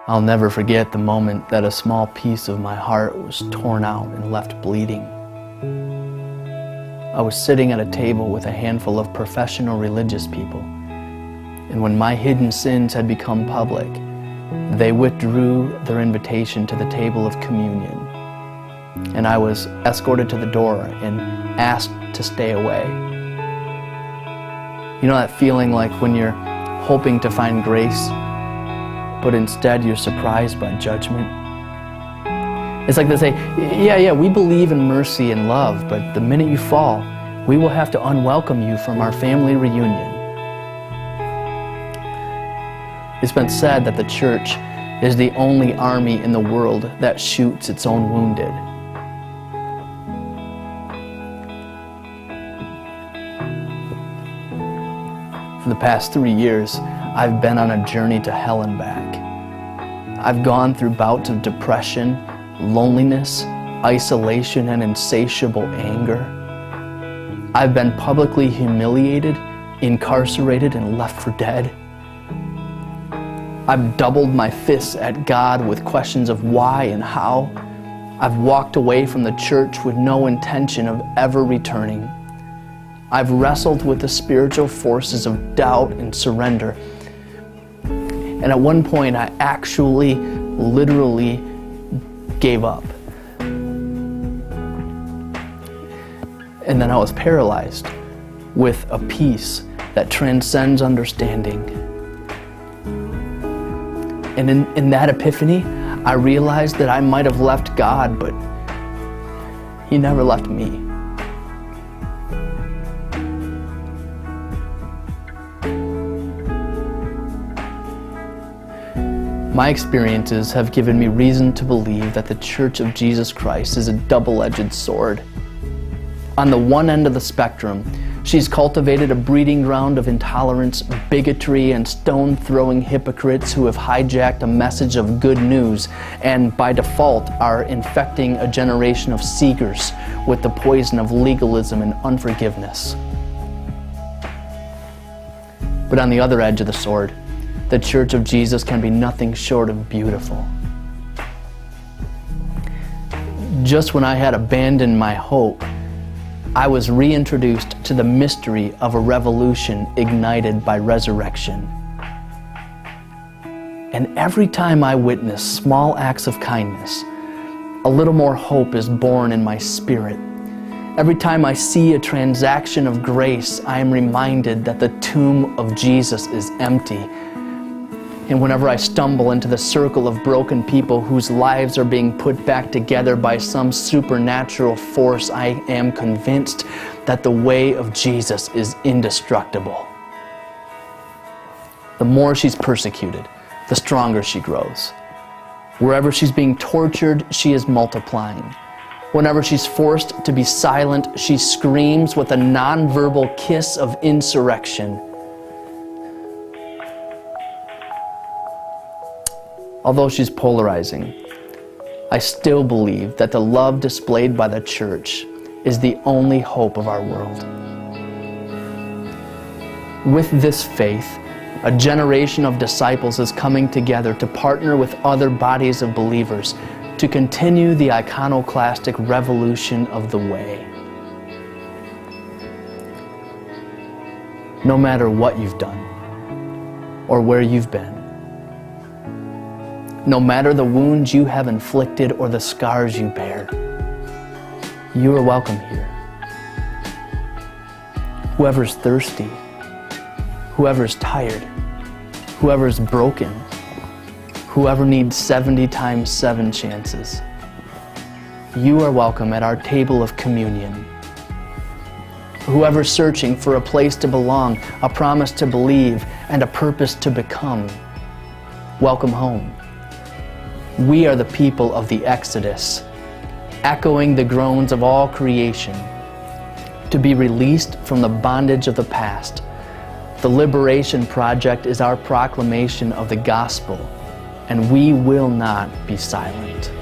I'll never forget the moment that a small piece of my heart was torn out and left bleeding. I was sitting at a table with a handful of professional religious people, and when my hidden sins had become public, they withdrew their invitation to the table of communion, and I was escorted to the door and asked to stay away. You know that feeling like when you're hoping to find grace, but instead you're surprised by judgment? It's like they say, yeah, we believe in mercy and love, but the minute you fall, we will have to unwelcome you from our family reunion. It's been said that the church is the only army in the world that shoots its own wounded. For the past 3 years, I've been on a journey to hell and back. I've gone through bouts of depression, loneliness, isolation, and insatiable anger. I've been publicly humiliated, incarcerated, and left for dead. I've doubled my fists at God with questions of why and how. I've walked away from the church with no intention of ever returning. I've wrestled with the spiritual forces of doubt and surrender. And at one point, I actually, literally gave up. And then I was paralyzed with a peace that transcends understanding. And in that epiphany, I realized that I might have left God, but He never left me. My experiences have given me reason to believe that the Church of Jesus Christ is a double-edged sword. On the one end of the spectrum, she's cultivated a breeding ground of intolerance, bigotry, and stone-throwing hypocrites who have hijacked a message of good news and, by default, are infecting a generation of seekers with the poison of legalism and unforgiveness. But on the other edge of the sword, the Church of Jesus can be nothing short of beautiful. Just when I had abandoned my hope, I was reintroduced to the mystery of a revolution ignited by resurrection. And every time I witness small acts of kindness, a little more hope is born in my spirit. Every time I see a transaction of grace, I am reminded that the tomb of Jesus is empty. And whenever I stumble into the circle of broken people whose lives are being put back together by some supernatural force, I am convinced that the way of Jesus is indestructible. The more she's persecuted, the stronger she grows. Wherever she's being tortured, she is multiplying. Whenever she's forced to be silent, she screams with a nonverbal kiss of insurrection. Although she's polarizing, I still believe that the love displayed by the church is the only hope of our world. With this faith, a generation of disciples is coming together to partner with other bodies of believers to continue the iconoclastic revolution of the way. No matter what you've done or where you've been, no matter the wounds you have inflicted or the scars you bear, you are welcome here. Whoever's thirsty, whoever's tired, whoever's broken, whoever needs 70 times 7 chances, you are welcome at our table of communion. Whoever's searching for a place to belong, a promise to believe, and a purpose to become, welcome home. We are the people of the Exodus, echoing the groans of all creation, to be released from the bondage of the past. The Liberation Project is our proclamation of the gospel, and we will not be silent.